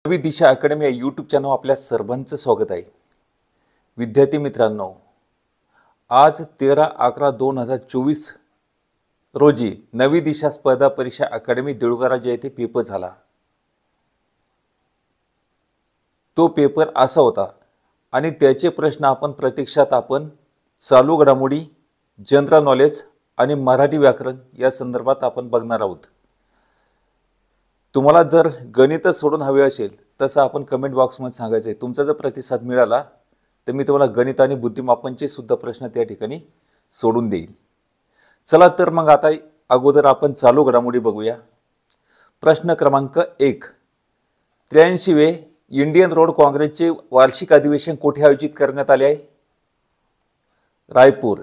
नवी दिशा अकॅडमी या YouTube channel आपल्या सर्वांचं स्वागत आहे। विद्यार्थी मित्रांनो, आज 13/11/2024 रोजी नवी दिशा स्पर्धा परीक्षा अकॅडमी देऊळगाव राज्य येथे पेपर झाला। तो पेपर असा होता आणि त्याचे प्रश्न आपण प्रत्यक्षात चालू घडामोडी, जनरल नॉलेज आणि मराठी व्याकरण या संदर्भात आपण बघणार आहोत। तुम्हाला जर गणित सोडून हवे असेल तसं आपण कमेंट बॉक्समध्ये सांगायचं आहे। तुमचा जर प्रतिसाद मिळाला तर मी तुम्हाला गणित आणि बुद्धिमापनचे सुद्धा प्रश्न त्या ठिकाणी सोडून देईन। चला तर मग आता अगोदर आपण चालू घडामोडी बघूया। प्रश्न क्रमांक 1, 83वे इंडियन रोड काँग्रेसचे वार्षिक अधिवेशन कोठे आयोजित करण्यात आले आहे? रायपूर।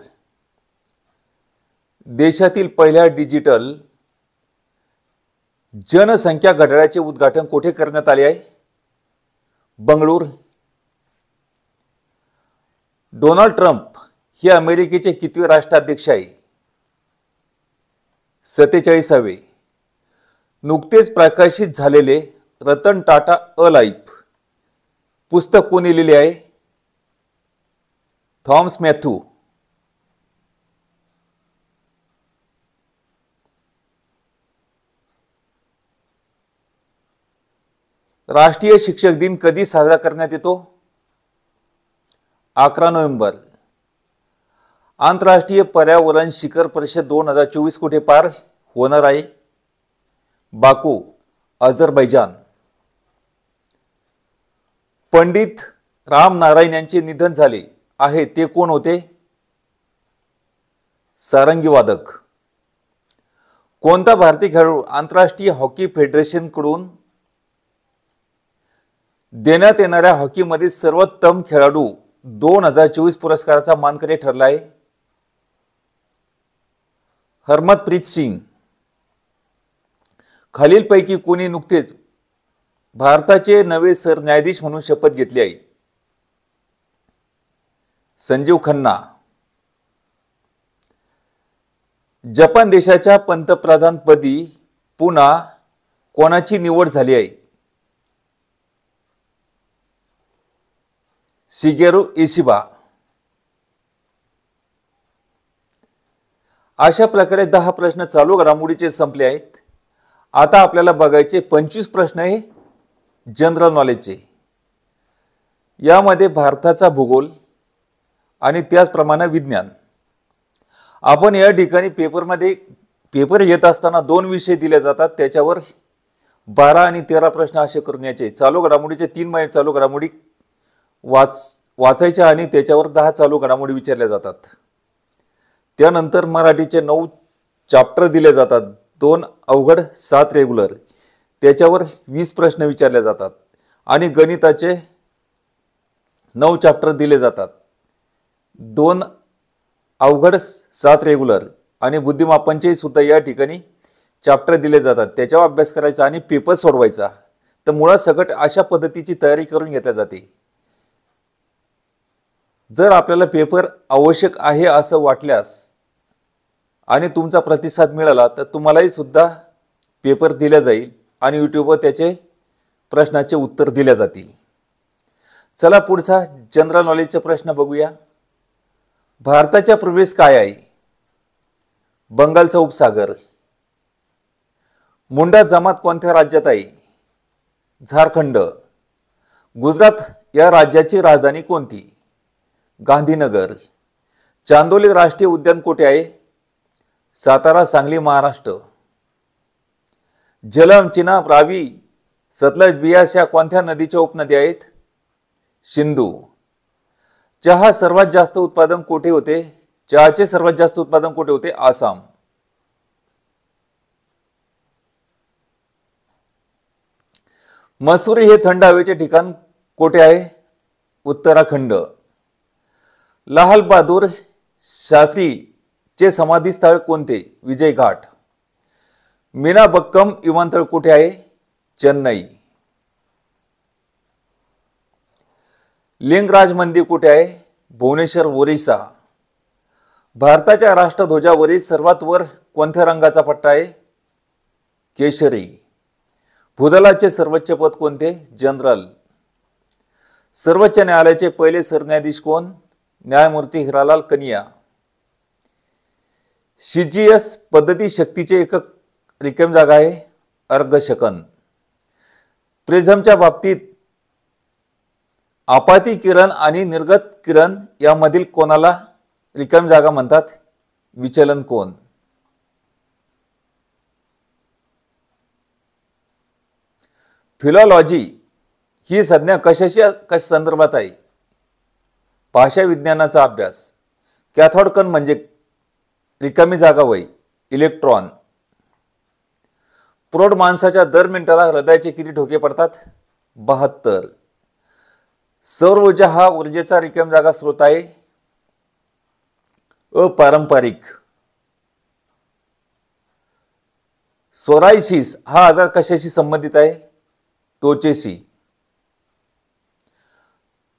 देशातील पहिल्या डिजिटल जनसंख्या घड्याळाचे उद्घाटन कोठे करण्यात आले आहे? बंगळूर। डोनाल्ड ट्रम्प हे अमेरिकेचे कितवे राष्ट्राध्यक्ष आहे? 47वे। नुकतेच प्रकाशित झालेले रतन टाटा अ लाईफ पुस्तक कोणी लिहिले आहे? Thomas Matthew. राष्ट्रीय शिक्षक दिन कधी साजरा करण्यात येतो? 11 नोव्हेंबर। आंतरराष्ट्रीय पर्यावरण शिखर परिषद 2024 कुठे पार होणार आहे? Baku, Azerbaijan. पंडित राम नारायण यांचे निधन झाले आहे ते कोण होते? सारंगी वादक। कोणता भारतीय खेळाडू आंतरराष्ट्रीय हॉकी फेडरेशन कडून देण्यात येणाऱ्या हॉकीमधील सर्वोत्तम खेळाडू 2024 पुरस्काराचा मानकरी ठरला आहे? हरमनप्रीत सिंग। खालीलपैकी कोणी नुकतेच भारताचे नवे सरन्यायाधीश म्हणून शपथ घेतली आहे? संजीव खन्ना। जपान देशाच्या पंतप्रधानपदी पुन्हा कोणाची निवड झाली आहे? Shigeru Ishiba. अशा प्रकारे 10 प्रश्न चालू घडामोडीचे संपले आहेत। आता आपल्याला बघायचे 25 प्रश्न आहे जनरल नॉलेजचे। यामध्ये भारताचा भूगोल आणि त्याचप्रमाणे विज्ञान। आपण या ठिकाणी पेपर येत असताना 2 विषय दिले जातात, त्याच्यावर 12 आणि 13 प्रश्न असे करून यायचे। चालू घडामोडीचे 3 महिने चालू घडामोडी वाचायच्या आणि त्याच्यावर 10 चालू घडामोडी विचारल्या जातात। त्यानंतर मराठीचे 9 चॅप्टर दिले जातात, 2 अवघड 7 रेग्युलर, त्याच्यावर 20 प्रश्न विचारले जातात। आणि गणिताचे 9 चॅप्टर दिले जातात, 2 अवघड 7 रेग्युलर आणि बुद्धिमापनचे सुद्धा या ठिकाणी चॅप्टर दिले जातात, त्याच्यावर अभ्यास करायचा आणि पेपर सोडवायचा। तर मुळात सकट अशा पद्धतीची तयारी करून घेतली जाते। जर आपल्याला पेपर आवश्यक आहे असं वाटल्यास आणि तुमचा प्रतिसाद मिळाला तर तुम्हालाही सुद्धा पेपर दिला जाईल आणि यूट्यूबवर त्याचे प्रश्नाचे उत्तर दिले जातील। चला पुढचा जनरल नॉलेजचा प्रश्न बघूया। भारताचा प्रवेश काय आहे? बंगालचा उपसागर। मुंडा जमात कोणत्या राज्यात आहे? झारखंड। गुजरात या राज्याची राजधानी कोणती? गांधीनगर। चांदोली राष्ट्रीय उद्यान कुठे आहे? सातारा, सांगली, महाराष्ट्र। झेलम, चिनाब, रावी, सतलज, बियास या कोणत्या नदीच्या उपनद्या आहेत? सिंधू। चहाचे सर्वात जास्त उत्पादन कुठे होते? आसाम। मसुरी हे थंड हवेचे ठिकाण कुठे आहे? उत्तराखंड। लाल बहादूर शास्त्री चे समाधी स्थळ कोणते? विजय घाट। मीनाबक्कम विमानतळ कुठे आहे? चेन्नई। लिंगराज मंदिर कुठे आहे? भुवनेश्वर, ओरिसा। भारताच्या राष्ट्रध्वजावरील सर्वात वर कोणत्या रंगाचा पट्टा आहे? केशरी। भूदलाचे सर्वोच्च पद कोणते? जनरल. सर्वोच्च न्यायालयाचे पहिले सरन्यायाधीश कोण? न्यायमूर्ती हिरालाल कनिया. CGS पद्धती शक्तीचे एकक रिकामी जागा आहे अर्धशकन. प्रिझमच्या बाबतीत आपाती किरण आणि निर्गत किरण यामधील कोणाला रिकामी जागा म्हणतात? विचलन कोन. फिलॉलॉजी ही संज्ञा कशा संदर्भात आहे? भाषा विज्ञानाचा अभ्यास. कॅथोड कण म्हणजे रिकामी जागा वय इलेक्ट्रॉन. प्रौढ माणसाच्या दर मिनिटाला हृदयाचे किती ठोके पडतात? 72. सौर ऊर्जा हा ऊर्जेचा रिकामी जागा स्रोत आहे अपारंपरिक. सोरायसिस हा आजार कशाशी संबंधित आहे? त्वचेशी.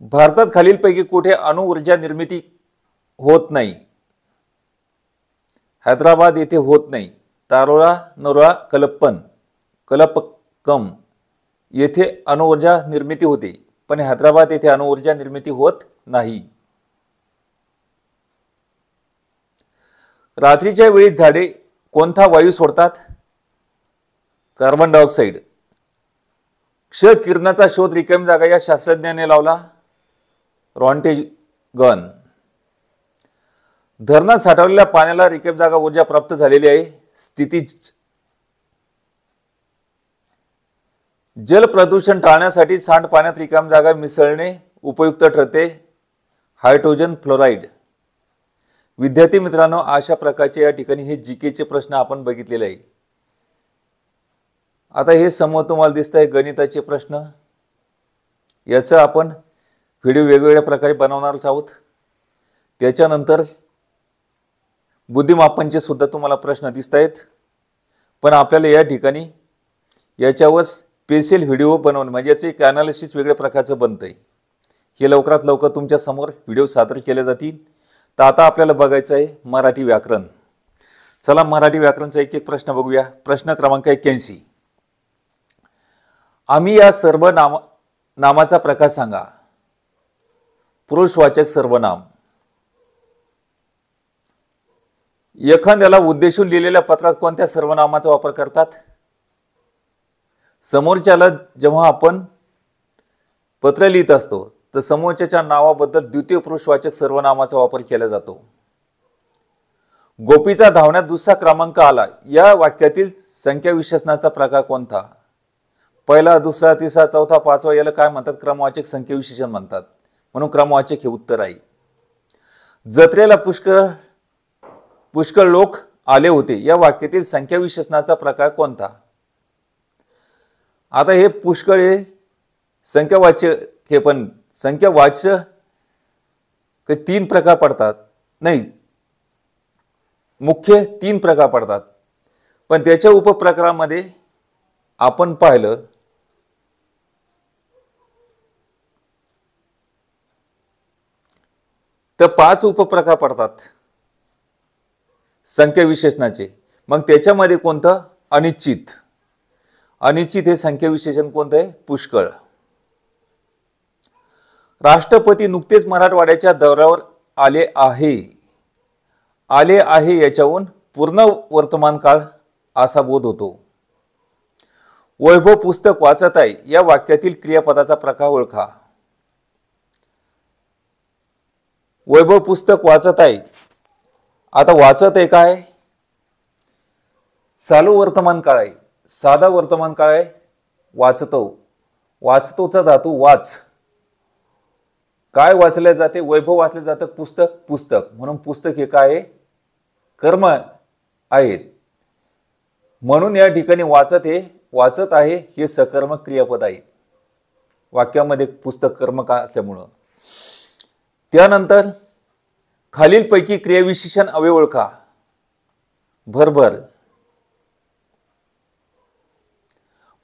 भारतात खालीलपैकी कुठे अणु ऊर्जा निर्मिती होत नाही? हैदराबाद येथे होत नाही. तारोळा नरोळा कलपक्कम येथे अणुऊर्जा निर्मिती होते, पण हैदराबाद येथे अणुऊर्जा निर्मिती होत नाही. रात्रीच्या वेळी झाडे कोणता वायू सोडतात? Carbon dioxide. क्ष किरणाचा शोध रिकामी जागा या शास्त्रज्ञाने लावला? रॉन्टेगन. धरणात साठवलेल्या पाण्याला रिकामी जागा ऊर्जा प्राप्त झालेली आहे स्थितीज. जल प्रदूषण टाळण्यासाठी सांडपाण्यात रिकामी जागा मिसळणे उपयुक्त ठरते हायड्रोजन फ्लोराईड. विद्यार्थी मित्रांनो, अशा प्रकारचे या ठिकाणी हे जीकेचे प्रश्न आपण बघितलेले आहे. आता हे समोर तुम्हाला दिसत आहे गणिताचे प्रश्न. याचा आपण व्हिडिओ वेगवेगळ्या प्रकारे बनवणार आहोत. त्याच्यानंतर बुद्धिमापनचे सुद्धा तुम्हाला प्रश्न दिसत आहेत, पण आपल्याला या ठिकाणी याच्यावर स्पेशल व्हिडिओ बनवणं म्हणजे याचे एक ॲनालिसिस वेगळ्या प्रकारचं बनतंय. हे लवकरात लवकर तुमच्या समोर व्हिडिओ सादर केले जातील. तर आता आपल्याला बघायचं आहे मराठी व्याकरण. चला मराठी व्याकरणचा एक एक प्रश्न बघूया. प्रश्न क्रमांक 81. आम्ही या सर्व नामाचा प्रकार सांगा. पुरुषवाचक सर्वनाम. एखाद्याला उद्देशून लिहिलेल्या पत्रात कोणत्या सर्वनामाचा वापर करतात? समोरच्याला जेव्हा आपण पत्र लिहित असतो तर समोरच्याच्या नावाबद्दल द्वितीय पुरुषवाचक सर्वनामाचा वापर केला जातो. गोपीचा धावण्यात दुसरा क्रमांक आला या वाक्यातील संख्या विशेषणाचा प्रकार कोणता? पहिला, दुसरा, तिसरा, चौथा, पाचवा याला काय म्हणतात? क्रमवाचक संख्या विशेषण म्हणतात. म्हणून क्रमवाचक हे उत्तर आहे. जत्रेला पुष्कळ लोक आले होते या वाक्यातील संख्या विशेषणाचा प्रकार कोणता? आता हे पुष्कळ हे संख्यावाचक हे पण संख्यावाचक 3 प्रकार पडतात. नाही, मुख्य 3 प्रकार पडतात, पण त्याच्या उपप्रकारामध्ये आपण पाहिलं तर 5 उपप्रकार पडतात संख्या विशेषणाचे. मग त्याच्यामध्ये कोणतं? अनिश्चित. अनिश्चित हे संख्या विशेषण कोणतं आहे? पुष्कळ. राष्ट्रपती नुकतेच मराठवाड्याच्या दौऱ्यावर आले आहे याच्याहून पूर्ण वर्तमान काळ असा बोध होतो. वैभव पुस्तक वाचत आहे या वाक्यातील क्रियापदाचा प्रकार ओळखा. वैभव पुस्तक वाचत आहे. आता वाचत आहे काय? चालू वर्तमान काळ आहे, साधा वर्तमान काळ आहे. वाचतो, वाचतोचा धातू वाच. काय वाचले जाते? वैभव वाचले जातं. पुस्तक. म्हणून पुस्तक हे काय आहे? कर्म आहेत. म्हणून या ठिकाणी वाचत आहे हे सकर्मक क्रियापद आहे वाक्यामध्ये. पुस्तक कर्मक असल्यामुळं. त्यानंतर खालीलपैकी क्रियाविशेषण अवयव ओळखा. भरभर.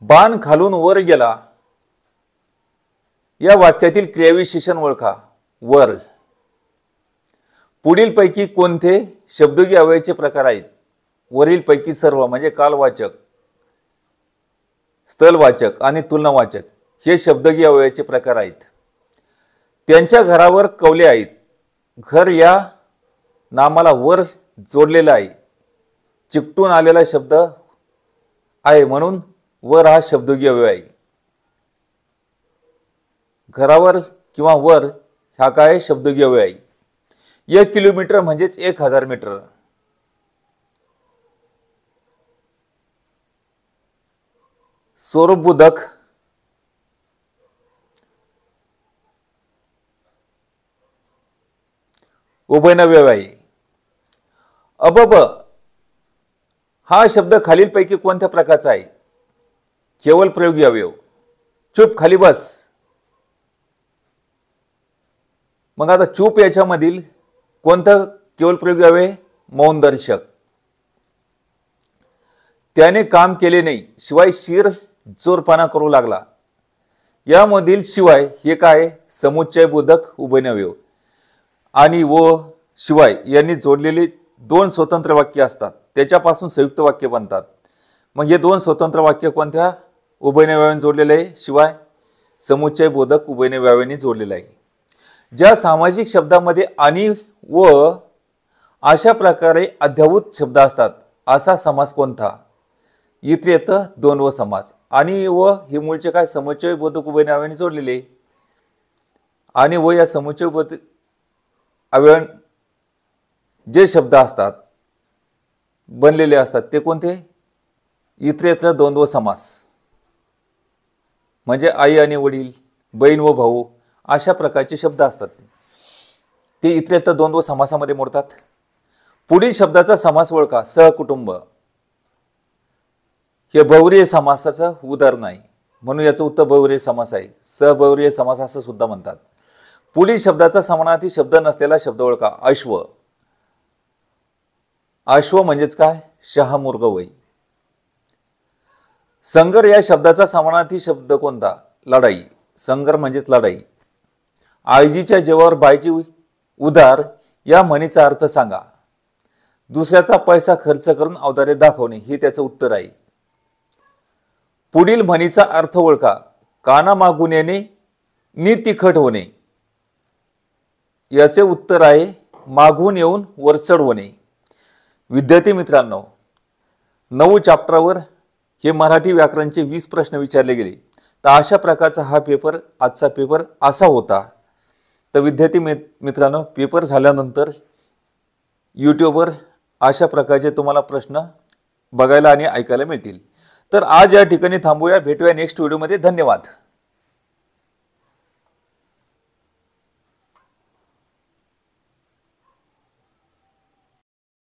बाण खालून वर गेला या वाक्यातील क्रियाविशेषण ओळखा. वर. पुढीलपैकी कोणते शब्दयोगी अवयवाचे प्रकार आहेत? वरीलपैकी सर्व म्हणजे कालवाचक. स्थलवाचक आणि तुलनावाचक हे शब्दगीय अवयवाचे प्रकार आहेत. त्यांच्या घरावर कवले आहेत. घर या नामाला वर जोडलेला आहे. चिकटून आलेला शब्द आहे म्हणून वर हा शब्दगीय अवयव आहे. घरावर किंवा वर हा काय शब्दगीय अवयव आहे. 1 किलोमीटर म्हणजेच 1000 मीटर. स्वरूपबोधक उभयनव्यय आहे. अबब हा शब्द खालीलपैकी कोणत्या प्रकारचा आहे. केवळ प्रयोगी अवयव. चूप खाली बस. मग आता चूप याच्यामधील कोणतं केवळ प्रयोगी अवयव. मौनदर्शक. त्याने काम केले नाही शिवाय शिर जोरपणा करू लागला. यामधील शिवाय हे काय समुच्चयबोधक उभयनव्यय. आणि व शिवाय यांनी जोडलेले 2 स्वतंत्र वाक्य असतात. त्याच्यापासून संयुक्त वाक्य बनतात. मग हे 2 स्वतंत्र वाक्य कोणत्या उभयनव्याने जोडलेले आहे. शिवाय समुच्चयबोधक उभयनव्याने जोडलेले आहे. ज्या सामाजिक शब्दामध्ये आणि व अशा प्रकारे अद्ययावत शब्द असतात असा समास कोणता. इत्यर्थ द्वंद्व समास. आणि व हे मूळचे काय समुच्चयबोधक उभयनव्याने जोडलेले. आणि व या समुच्चयबोधक अवयव जे शब्द असतात बनलेले असतात ते कोणते. इत्यर्थ द्वंद्व समास. म्हणजे आई आणि वडील, बहीण व भाऊ अशा प्रकारचे शब्द असतात ते इत्यर्थ द्वंद्व समासामध्ये मोडतात. पुढील शब्दाचा समास ओळखा. सहकुटुंब हे बहुव्रीही समासाचं उदाहरण आहे म्हणून याचं उत्तर बहुव्रीही समास आहे. सबहुव्रीही समास असं सुद्धा म्हणतात. पुढील शब्दाचा समानार्थी शब्द नसलेला शब्द ओळखा. अश्व. अश्व म्हणजेच काय शहामृग वै. संगर या शब्दाचा समानार्थी शब्द कोणता. लढाई. संगर म्हणजेच लढाई. आईजीच्या जीवावर बाईची उधार या म्हणीचा अर्थ सांगा. दुसऱ्याचा पैसा खर्च करून औदार्य दाखवणे हे त्याचं उत्तर आहे. पुढील म्हणीचा अर्थ ओळखा. काना मागून येणे नि तिखट होणे. याचे उत्तर आहे मागून येऊन वरचढ होणे. विद्यार्थी मित्रांनो 9 चॅप्टरवर हे मराठी व्याकरणचे 20 प्रश्न विचारले गेले. तर अशा प्रकारचा हा पेपर आजचा पेपर असा होता. तर विद्यार्थी मित्रांनो पेपर झाल्यानंतर यूट्यूबवर अशा प्रकारचे तुम्हाला प्रश्न बघायला आणि ऐकायला मिळतील. तर आज या ठिकाणी थांबूया. भेटूया नेक्स्ट व्हिडिओमध्ये. धन्यवाद.